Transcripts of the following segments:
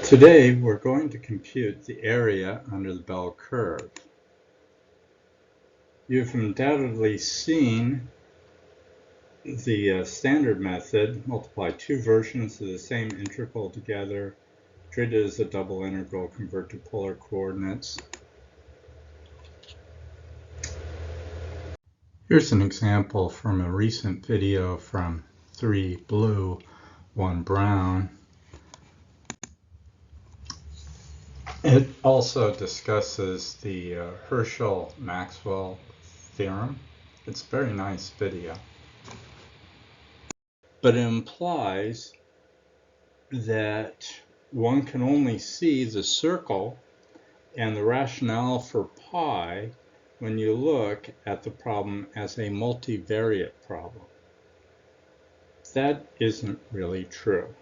Today we're going to compute the area under the bell curve. You've undoubtedly seen the standard method, multiply two versions of the same integral together, treat it as a double integral, convert to polar coordinates. Here's an example from a recent video from 3 blue, 1 brown. It also discusses the Herschel-Maxwell theorem. It's a very nice video. But it implies that one can only see the circle and the rationale for pi when you look at the problem as a multivariate problem. That isn't really true.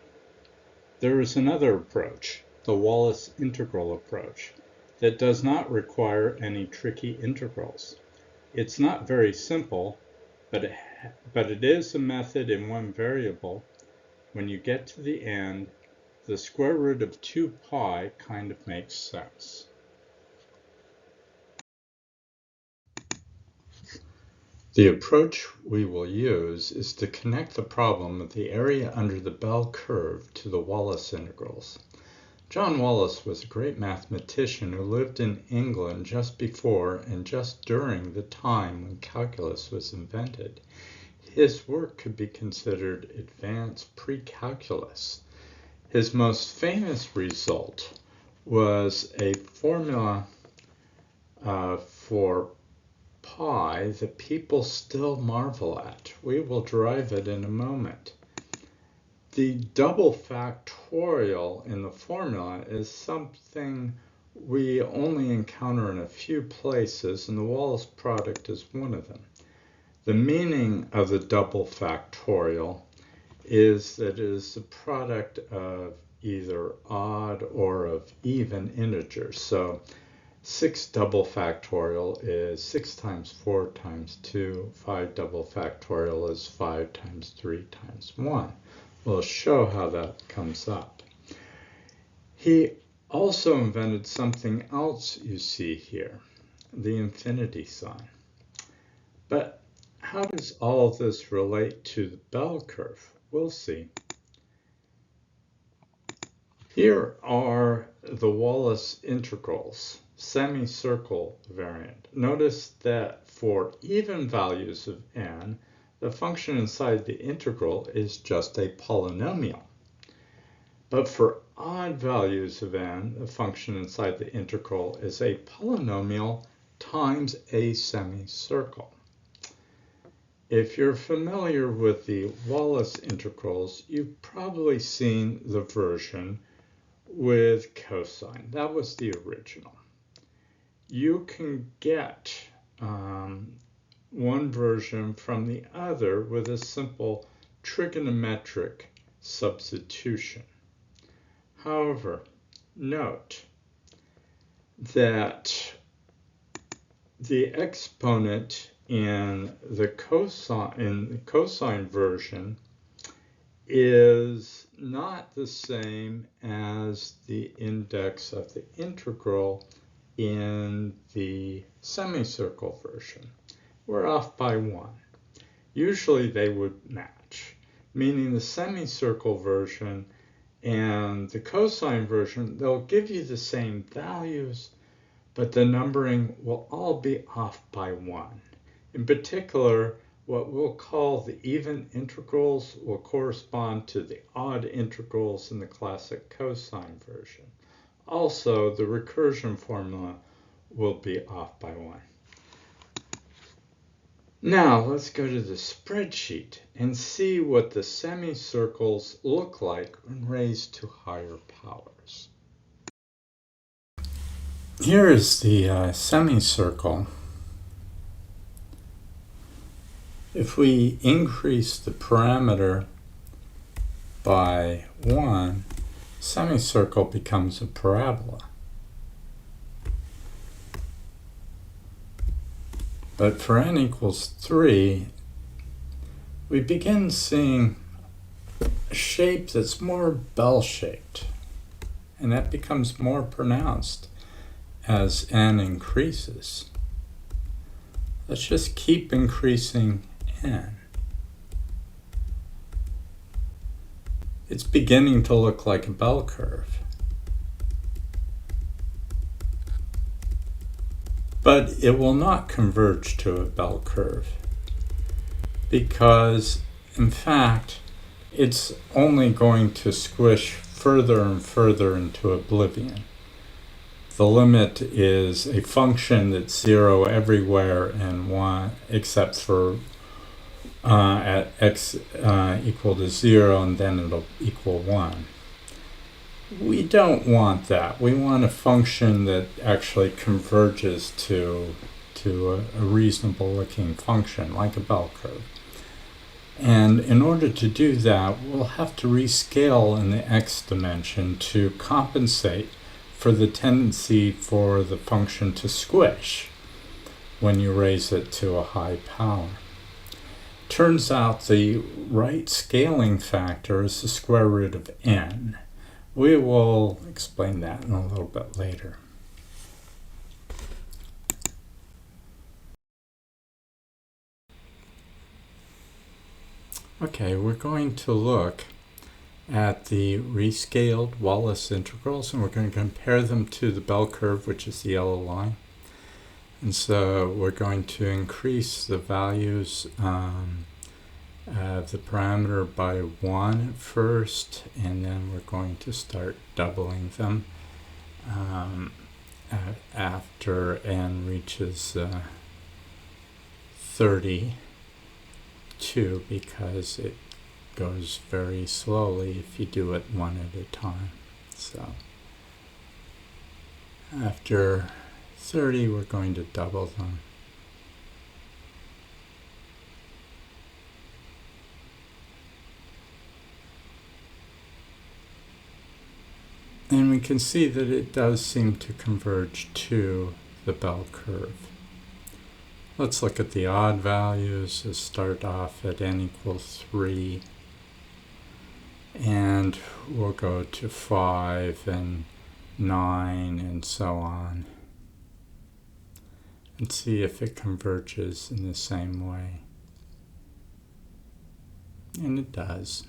There is another approach, the Wallis integral approach, that does not require any tricky integrals. It's not very simple, but it is a method in one variable. When you get to the end, the square root of 2 pi kind of makes sense. The approach we will use is to connect the problem of the area under the bell curve to the Wallis integrals. John Wallis was a great mathematician who lived in England just before and just during the time when calculus was invented. His work could be considered advanced pre-calculus. His most famous result was a formula for pi that people still marvel at. We will derive it in a moment. The double factorial in the formula is something we only encounter in a few places, and the Wallis product is one of them. The meaning of the double factorial is that it is the product of either odd or of even integers. So 6 double factorial is 6 times 4 times 2. 5 double factorial is 5 times 3 times 1. We'll show how that comes up. He also invented something else you see here, the infinity sign. But how does all of this relate to the bell curve? We'll see. Here are the Wallis integrals, semicircle variant. Notice that for even values of n, the function inside the integral is just a polynomial. But for odd values of n, the function inside the integral is a polynomial times a semicircle. If you're familiar with the Wallis integrals, you've probably seen the version with cosine. That was the original. You can get one version from the other with a simple trigonometric substitution. However, note that the exponent in the cosine version is not the same as the index of the integral in the semicircle version. We're off by 1. Usually they would match, meaning the semicircle version and the cosine version, they'll give you the same values, but the numbering will all be off by 1. In particular, what we'll call the even integrals will correspond to the odd integrals in the classic cosine version. Also, the recursion formula will be off by 1. Now, let's go to the spreadsheet and see what the semicircles look like when raised to higher powers. Here is the semicircle. If we increase the parameter by 1, semicircle becomes a parabola. But for n equals 3, we begin seeing a shape that's more bell-shaped. and that becomes more pronounced as n increases. Let's just keep increasing n. It's beginning to look like a bell curve. But it will not converge to a bell curve because, in fact, it's only going to squish further and further into oblivion. The limit is a function that's 0 everywhere and 1 except for at x equal to 0, and then it'll equal 1. We don't want that. We want a function that actually converges to a reasonable looking function, like a bell curve. And in order to do that, we'll have to rescale in the x dimension to compensate for the tendency for the function to squish when you raise it to a high power. Turns out the right scaling factor is the square root of n. We will explain that in a little bit later. Okay, we're going to look at the rescaled Wallis integrals, and we're going to compare them to the bell curve, which is the yellow line. And so we're going to increase the values of the parameter by 1 at first, and then we're going to start doubling them after n reaches 32, because it goes very slowly if you do it one at a time. So after 30, we're going to double them. And we can see that it does seem to converge to the bell curve. Let's look at the odd values. Let's start off at n equals 3. And we'll go to 5 and 9 and so on. And see if it converges in the same way. And it does.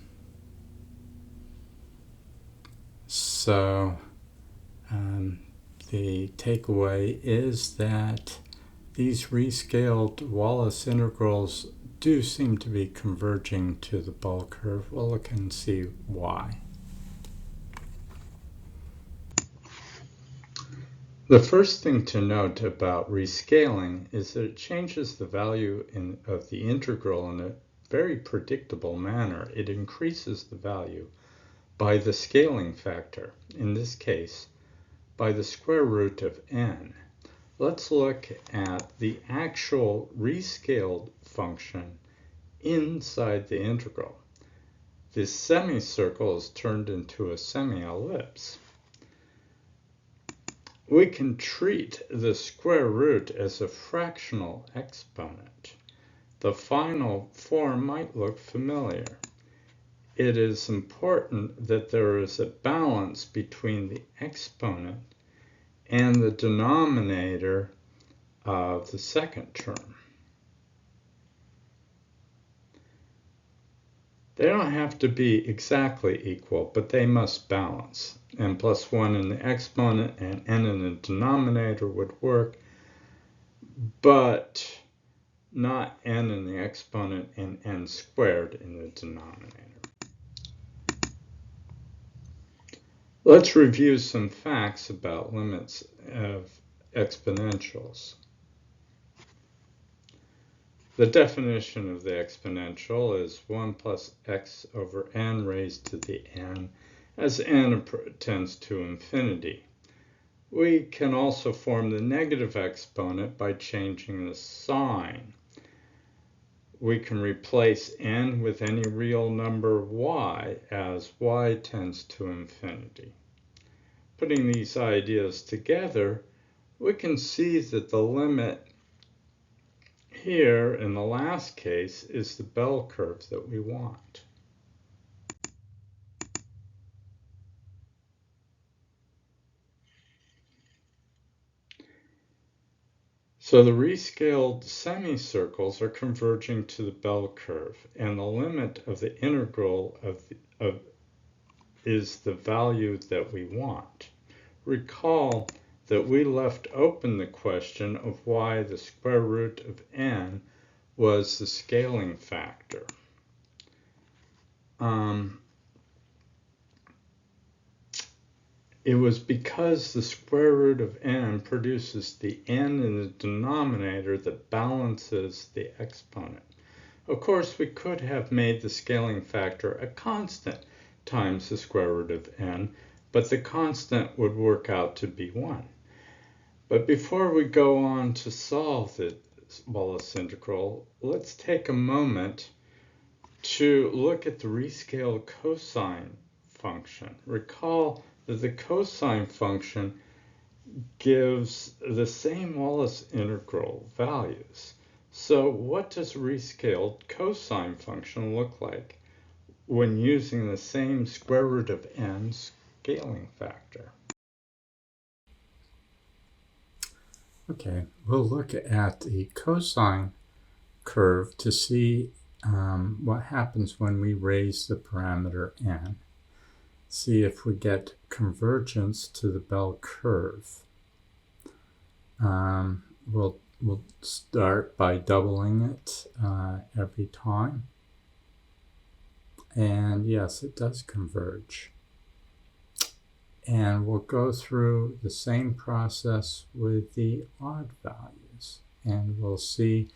So the takeaway is that these rescaled Wallis integrals do seem to be converging to the bell curve. We'll look and see why. The first thing to note about rescaling is that it changes the value of the integral in a very predictable manner. It increases the value by the scaling factor, in this case, by the square root of n. Let's look at the actual rescaled function inside the integral. This semicircle is turned into a semi-ellipse. We can treat the square root as a fractional exponent. The final form might look familiar. It is important that there is a balance between the exponent and the denominator of the second term. They don't have to be exactly equal, but they must balance. N plus 1 in the exponent and n in the denominator would work, but not n in the exponent and n squared in the denominator. Let's review some facts about limits of exponentials. The definition of the exponential is 1 plus x over n raised to the n as n tends to infinity. We can also form the negative exponent by changing the sign. We can replace n with any real number y as y tends to infinity. Putting these ideas together, we can see that the limit here in the last case is the bell curve that we want. So the rescaled semicircles are converging to the bell curve, and the limit of the integral is the value that we want. Recall that we left open the question of why the square root of n was the scaling factor. It was because the square root of n produces the n in the denominator that balances the exponent. Of course, we could have made the scaling factor a constant times the square root of n, but the constant would work out to be 1. But before we go on to solve the Wallis integral, let's take a moment to look at the rescaled cosine function. Recall that the cosine function gives the same Wallis integral values. So what does a rescaled cosine function look like when using the same square root of n scaling factor? Okay, we'll look at the cosine curve to see what happens when we raise the parameter n. See if we get convergence to the bell curve. We'll start by doubling it every time. And yes, it does converge. And we'll go through the same process with the odd values. And we'll see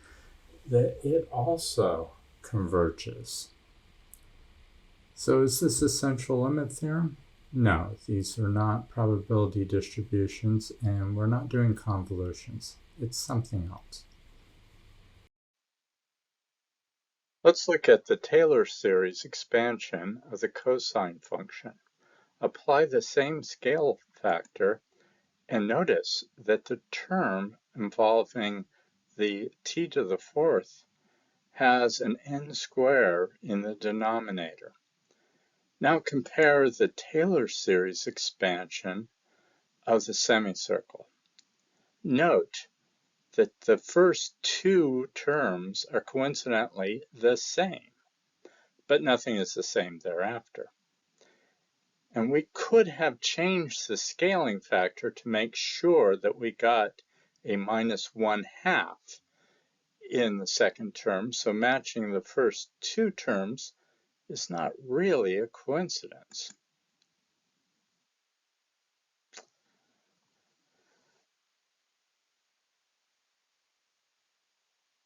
that it also converges. So is this a central limit theorem? No, these are not probability distributions, and we're not doing convolutions. It's something else. Let's look at the Taylor series expansion of the cosine function. Apply the same scale factor, and notice that the term involving the t to the fourth has an n square in the denominator. Now compare the Taylor series expansion of the semicircle. Note that the first two terms are coincidentally the same, but nothing is the same thereafter. And we could have changed the scaling factor to make sure that we got a minus 1/2 in the second term, so matching the first two terms is not really a coincidence.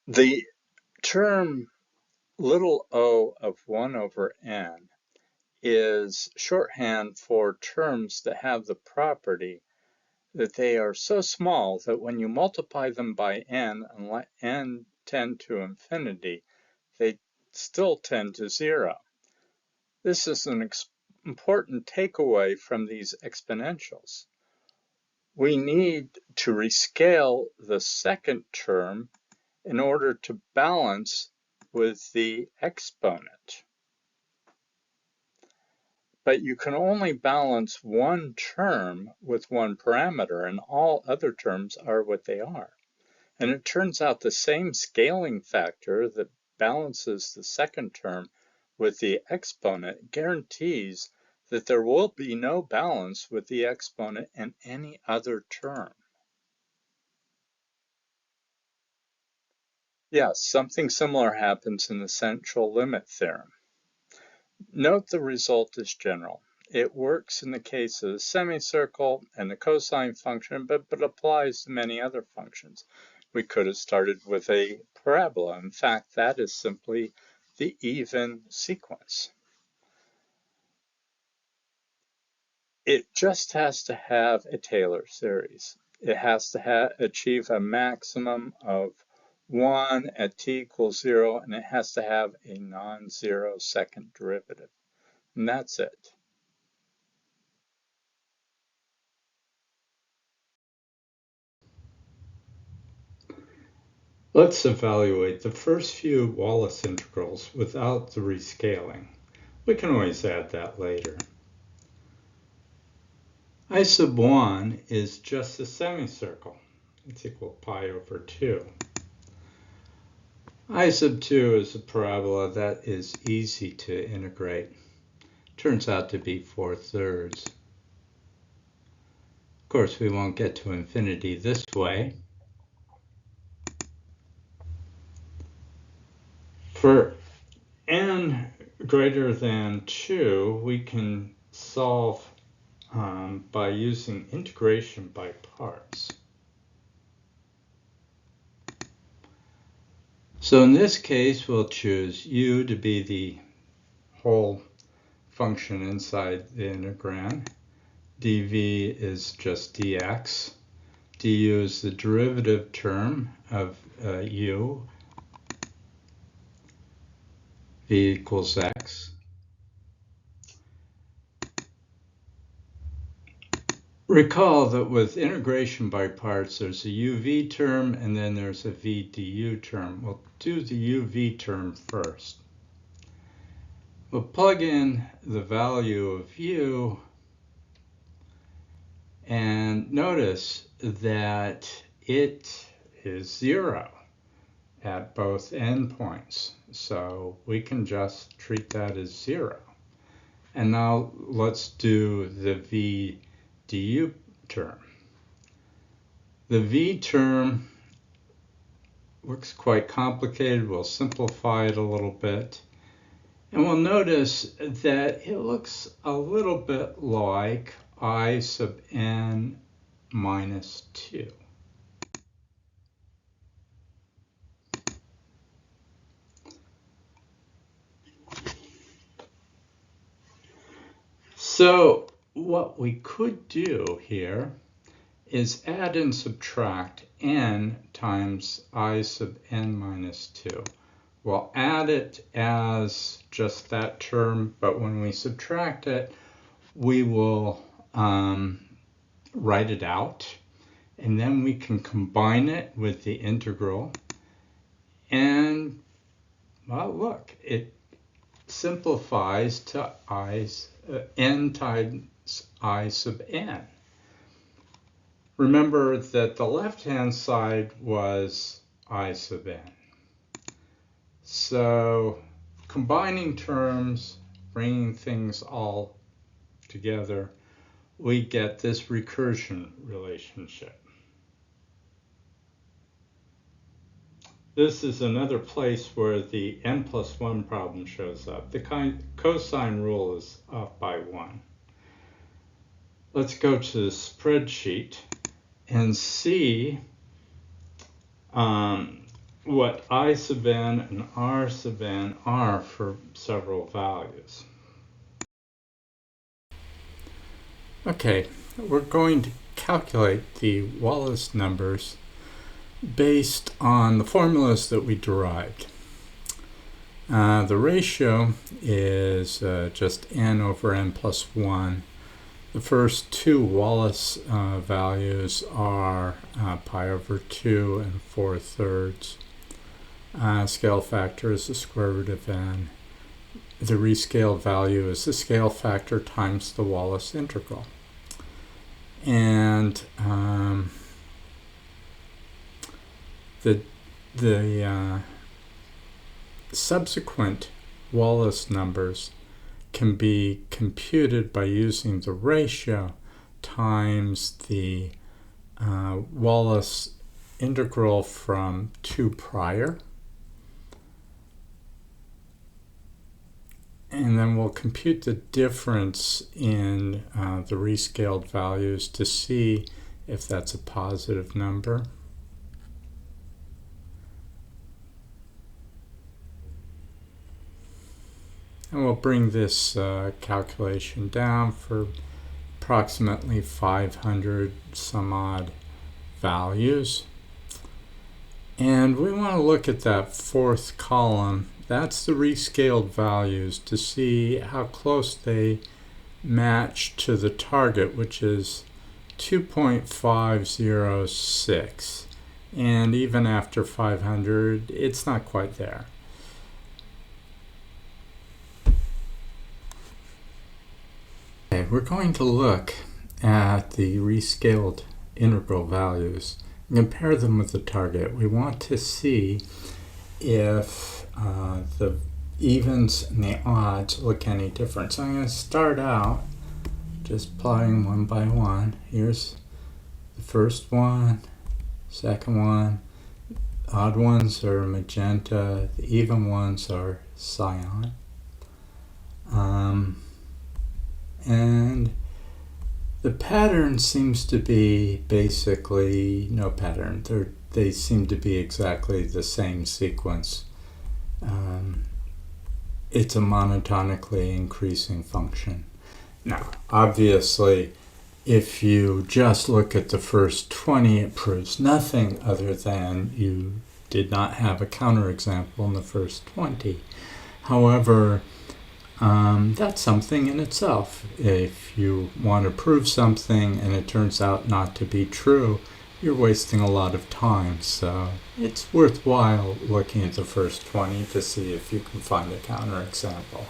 The term little o of 1 over n is shorthand for terms that have the property that they are so small that when you multiply them by n and let n tend to infinity, they still tend to 0. This is an important takeaway from these exponentials. We need to rescale the second term in order to balance with the exponent. But you can only balance one term with one parameter, and all other terms are what they are. And it turns out the same scaling factor that balances the second term with the exponent guarantees that there will be no balance with the exponent in any other term. Yes, something similar happens in the central limit theorem. Note the result is general. It works in the case of the semicircle and the cosine function, but applies to many other functions. We could have started with a parabola. In fact, that is simply the even sequence. It just has to have a Taylor series. It has to achieve a maximum of 1 at t equals 0, and it has to have a non-zero second derivative. And that's it. Let's evaluate the first few Wallis integrals without the rescaling. We can always add that later. I sub 1 is just a semicircle. It's equal to pi over 2. I sub 2 is a parabola that is easy to integrate. Turns out to be 4/3. Of course, we won't get to infinity this way. For n greater than 2, we can solve by using integration by parts. So in this case, we'll choose u to be the whole function inside the integrand. dv is just dx. du is the derivative term of u. v equals x. Recall that with integration by parts, there's a uv term and then there's a v du term. We'll do the uv term first. We'll plug in the value of u and notice that it is 0 at both endpoints. So we can just treat that as 0. And now let's do the v du term. The v term looks quite complicated. We'll simplify it a little bit. And we'll notice that it looks a little bit like I sub n minus 2. So what we could do here is add and subtract n times I sub n minus 2. We'll add it as just that term, but when we subtract it, we will write it out, and then we can combine it with the integral. And, well, look, it simplifies to n times I sub n. Remember that the left-hand side was I sub n. So combining terms, bringing things all together, we get this recursion relationship. This is another place where the n plus 1 problem shows up. The cosine rule is off by 1. Let's go to the spreadsheet and see what I sub n and r sub n are for several values. Okay, we're going to calculate the Wallis numbers based on the formulas that we derived. The ratio is just n over n plus 1. The first two Wallis values are pi over 2 and 4/3. Scale factor is the square root of n. The rescaled value is the scale factor times the Wallis integral. And the subsequent Wallis numbers can be computed by using the ratio times the Wallis integral from 2 prior. And then we'll compute the difference in the rescaled values to see if that's a positive number. And we'll bring this calculation down for approximately 500 some odd values. And we want to look at that fourth column. That's the rescaled values to see how close they match to the target, which is 2.506. And even after 500, it's not quite there. Okay, we're going to look at the rescaled integral values compare them with the target. We want to see if the evens and the odds look any different. So I'm going to start out just plotting one by one. Here's the first one, second one. Odd ones are magenta, the even ones are cyan. And the pattern seems to be basically no pattern. They seem to be exactly the same sequence. It's a monotonically increasing function. Now, obviously, if you just look at the first 20, it proves nothing other than you did not have a counterexample in the first 20. However, that's something in itself. If you want to prove something and it turns out not to be true, you're wasting a lot of time. So it's worthwhile looking at the first 20 to see if you can find a counterexample.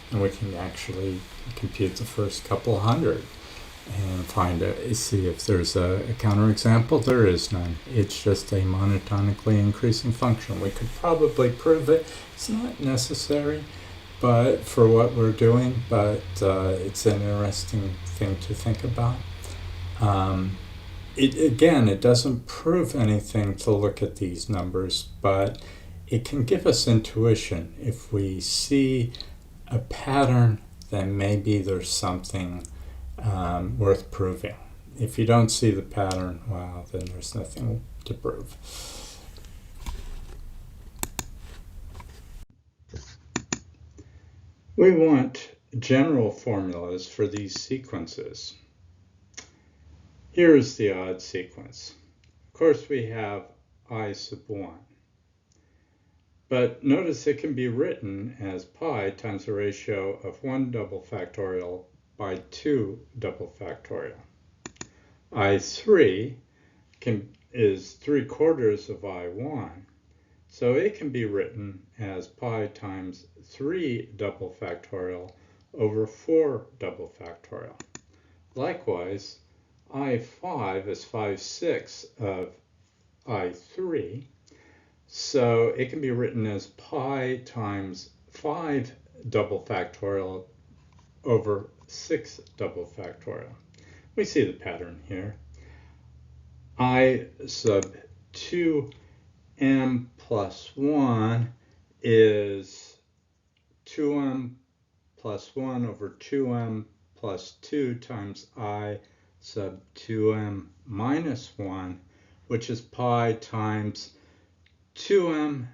And we can actually compute the first couple hundred and see if there's a counterexample. There is none. It's just a monotonically increasing function. We could probably prove it. It's not necessary but for what we're doing, but it's an interesting thing to think about. It doesn't prove anything to look at these numbers, but it can give us intuition. If we see a pattern, then maybe there's something worth proving. If you don't see the pattern, well, then there's nothing to prove. We want general formulas for these sequences. Here's the odd sequence. Of course, we have I sub 1. But notice it can be written as pi times the ratio of 1 double factorial by 2 double factorial. I3 is 3/4 of I1. So it can be written as pi times 3 double factorial over 4 double factorial. Likewise, I5 is 5/6 of I3. So it can be written as pi times 5 double factorial over 6 double factorial. We see the pattern here. I sub 2m plus 1 is 2m plus 1 over 2m plus 2 times I sub 2m minus 1, which is pi times 2m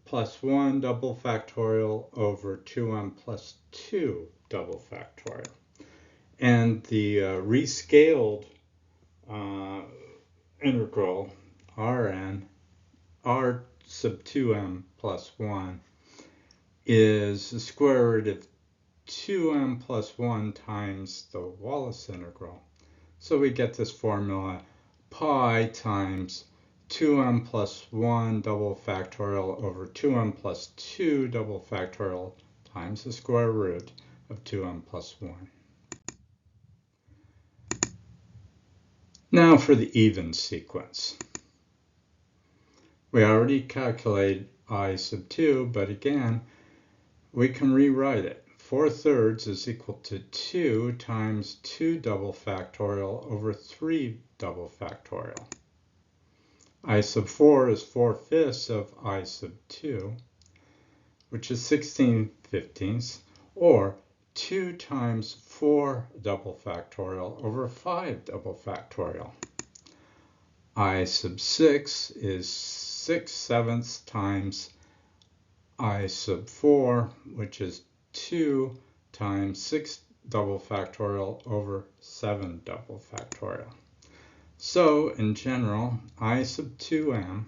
plus 1 double factorial over 2m plus 2 double factorial. And the rescaled integral Rn, R sub 2m plus 1, is the square root of 2m plus 1 times the Wallis integral. So we get this formula, pi times 2m plus 1 double factorial over 2m plus 2 double factorial times the square root of 2m plus 1. Now for the even sequence. We already calculated I sub 2, but again, we can rewrite it. 4/3 is equal to 2 times 2 double factorial over 3 double factorial. I sub 4 is 4/5 of I sub 2, which is 16/15, or 2 times 4 double factorial over 5 double factorial. I sub 6 is 6/7 times I sub 4, which is 2 times 6 double factorial over 7 double factorial. So in general, I sub 2m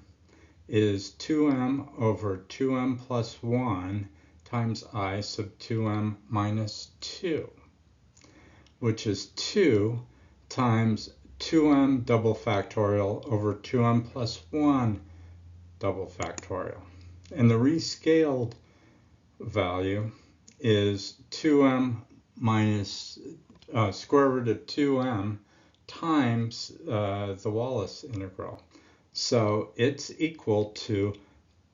is 2m over 2m plus 1 times I sub 2m minus 2, which is 2 times 2m double factorial over 2m plus 1 double factorial. And the rescaled value is 2m minus square root of 2m times the Wallis integral. So it's equal to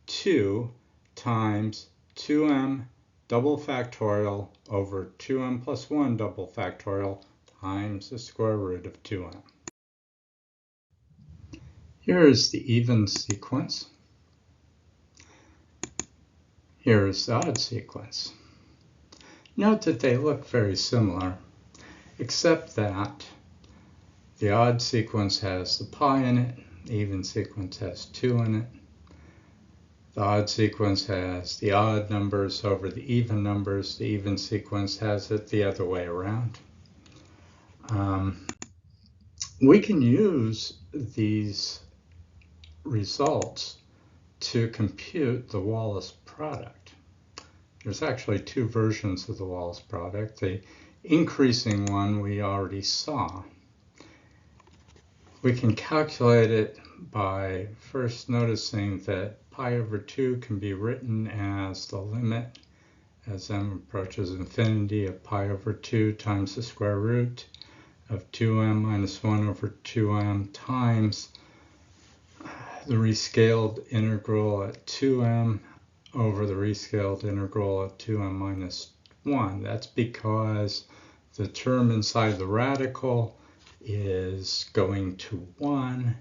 2 times 2m double factorial over 2m plus 1 double factorial times the square root of 2m. Here is the even sequence. Here is the odd sequence. Note that they look very similar, except that the odd sequence has the pi in it, the even sequence has 2 in it. The odd sequence has the odd numbers over the even numbers. The even sequence has it the other way around. We can use these results to compute the Wallis product. There's actually two versions of the Wallis product. The increasing one we already saw. We can calculate it by first noticing that pi over 2 can be written as the limit as m approaches infinity of pi over 2 times the square root of 2m minus 1 over 2m times the rescaled integral at 2m over the rescaled integral at 2m minus 1. That's because the term inside the radical is going to 1,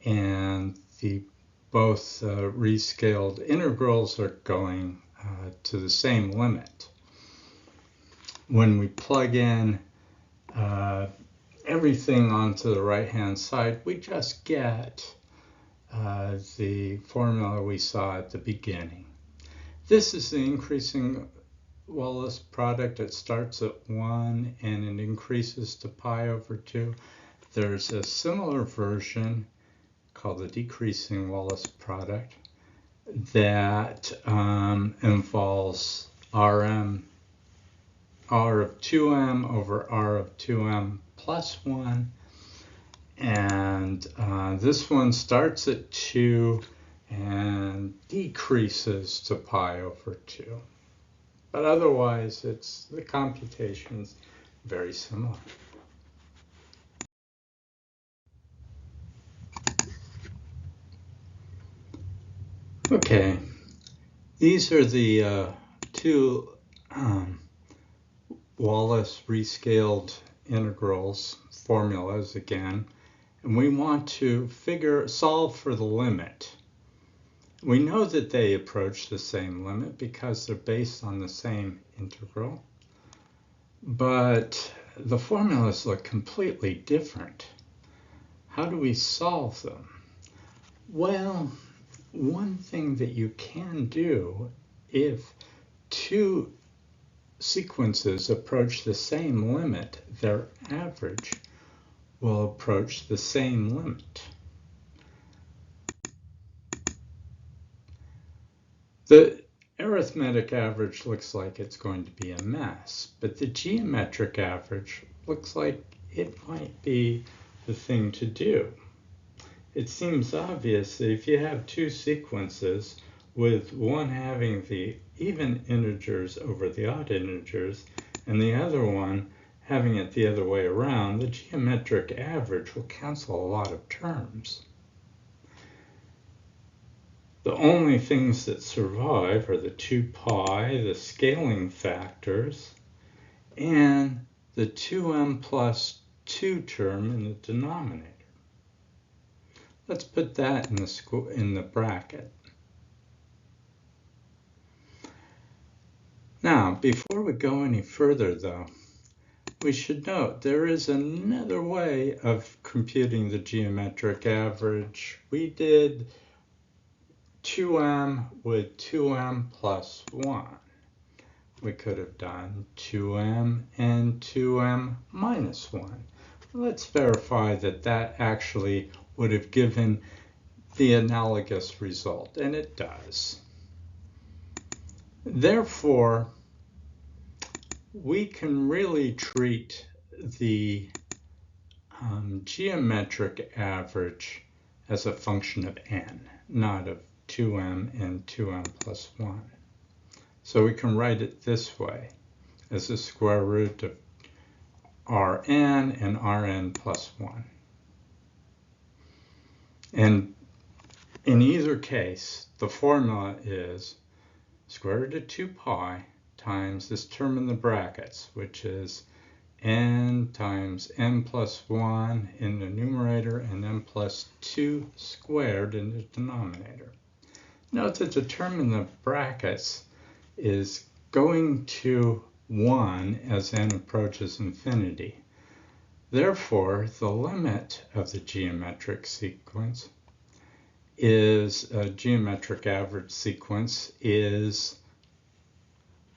and both rescaled integrals are going to the same limit. When we plug in everything onto the right-hand side, we just get the formula we saw at the beginning. This is the increasing Wallis product. It starts at 1 and it increases to pi over 2. There's a similar version called the decreasing Wallis product that involves r of 2m over r of 2m plus 1. And this one starts at 2 and decreases to pi over 2. But otherwise, the computation's very similar. Okay, these are the two Wallis rescaled integrals formulas again, and we want to solve for the limit. We know that they approach the same limit because they're based on the same integral, but the formulas look completely different. How do we solve them? Well, one thing that you can do if two sequences approach the same limit, their average will approach the same limit. The arithmetic average looks like it's going to be a mess, but the geometric average looks like it might be the thing to do. It seems obvious that if you have two sequences with one having the even integers over the odd integers and the other one having it the other way around, the geometric average will cancel a lot of terms. The only things that survive are the 2 pi, the scaling factors, and the 2m plus 2 term in the denominator. Let's put that in the bracket. Now, before we go any further, though, we should note there is another way of computing the geometric average. We did 2m with 2m plus 1. We could have done 2m and 2m minus 1. Let's verify that that actually would have given the analogous result, and it does. Therefore, we can really treat the geometric average as a function of n, not of 2m and 2m plus 1. So we can write it this way, as the square root of Rn and Rn plus 1. And in either case, the formula is square root of 2 pi times this term in the brackets, which is n times n plus 1 in the numerator and n plus 2 squared in the denominator. Note that the term in the brackets is going to 1 as n approaches infinity. Therefore, the limit of the geometric sequence is a geometric average sequence is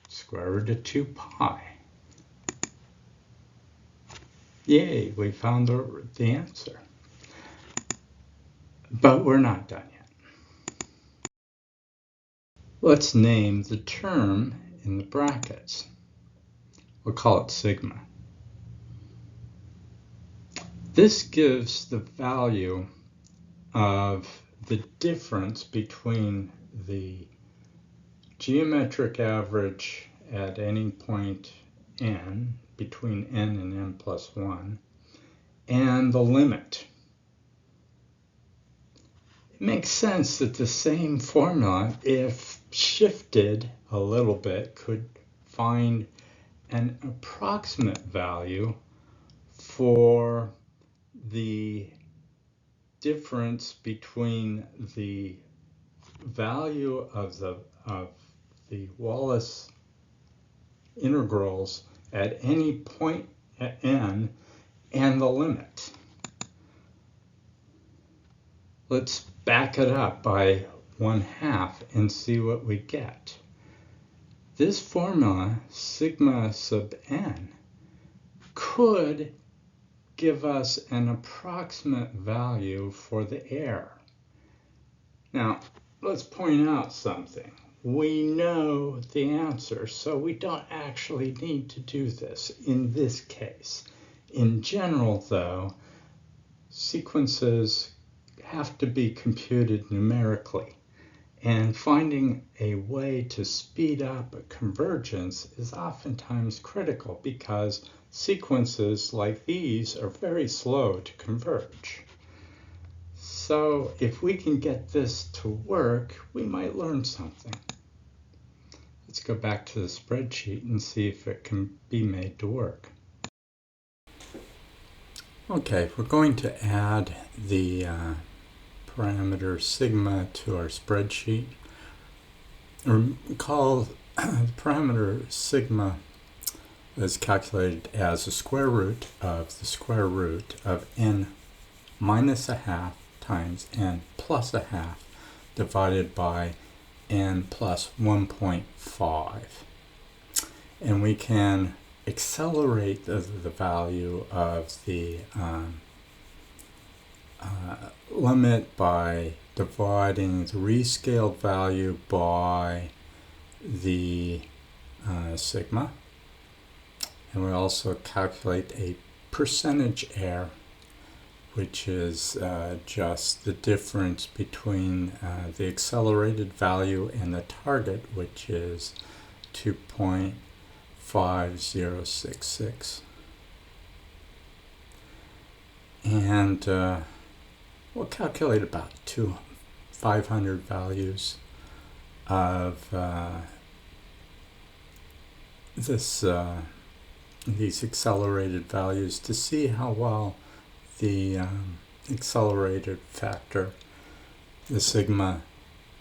square root of 2 pi. Yay, we found the answer. But we're not done yet. Let's name the term in the brackets. We'll call it sigma. This gives the value of the difference between the geometric average at any point n, between n and n plus 1, and the limit. It makes sense that the same formula, if shifted a little bit, could find an approximate value for the difference between the value of the Wallis integrals at any point at n and the limit. Let's back it up by 1/2 and see what we get. This formula, sigma sub n, could give us an approximate value for the error. Now, let's point out something. We know the answer, so we don't actually need to do this in this case. In general, though, sequences have to be computed numerically, and finding a way to speed up a convergence is oftentimes critical because sequences like these are very slow to converge. So if we can get this to work, we might learn something. Let's go back to the spreadsheet and see if it can be made to work. Okay, we're going to add the parameter sigma to our spreadsheet. Recall the parameter sigma is calculated as the square root of n minus 1/2 times n plus 1/2 divided by n plus 1.5. And we can accelerate the value of the limit by dividing the rescaled value by the sigma. And we also calculate a percentage error, which is just the difference between the accelerated value and the target, which is 2.5066. And we'll calculate about 500 values of these accelerated values to see how well the accelerated factor, the sigma,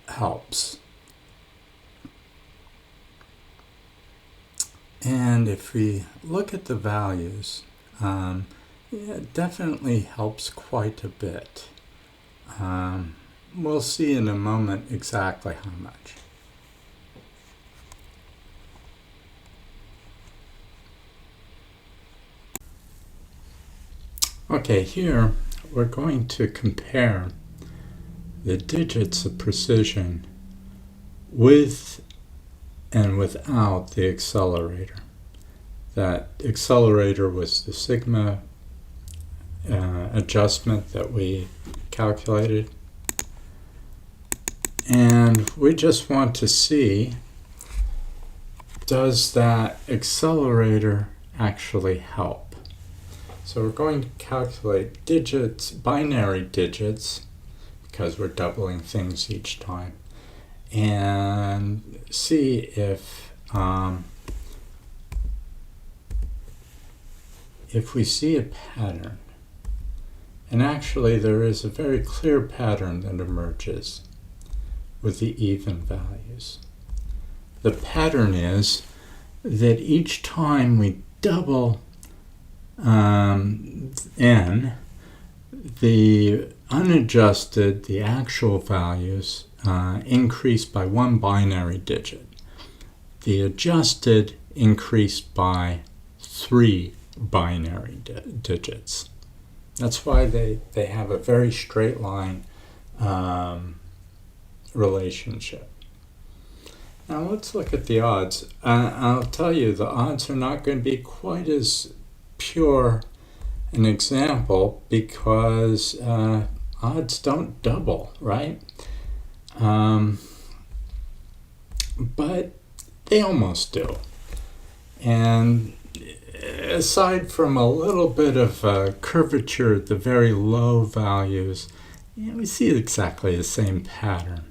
helps. And if we look at the values, it definitely helps quite a bit. We'll see in a moment exactly how much. Okay, here we're going to compare the digits of precision with and without the accelerator. That accelerator was the sigma adjustment that we calculated. And we just want to see, does that accelerator actually help? So we're going to calculate digits, binary digits, because we're doubling things each time, and see if we see a pattern. And actually there is a very clear pattern that emerges with the even values. The pattern is that each time we double n, the unadjusted, the actual values, increase by one binary digit. The adjusted increase by 3 binary digits. That's why they have a very straight line relationship. Now let's look at the odds. I'll tell you, the odds are not going to be quite as pure an example because odds don't double, right? But they almost do. And aside from a little bit of curvature at the very low values, we see exactly the same pattern.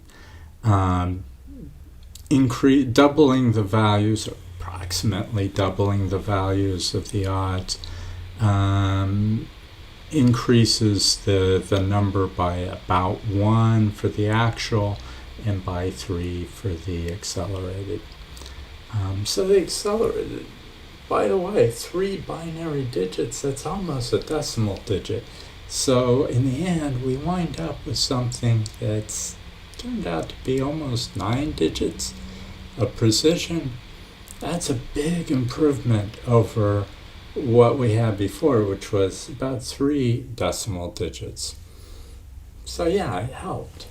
Doubling the values, approximately doubling the values of the odds, increases the number by about 1 for the actual and by 3 for the accelerated. So the accelerated, by the way, 3 binary digits, that's almost a decimal digit. So in the end, we wind up with something that's turned out to be almost 9 digits of precision. That's a big improvement over what we had before, which was about 3 decimal digits. So yeah, it helped.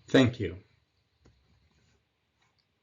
Thank you.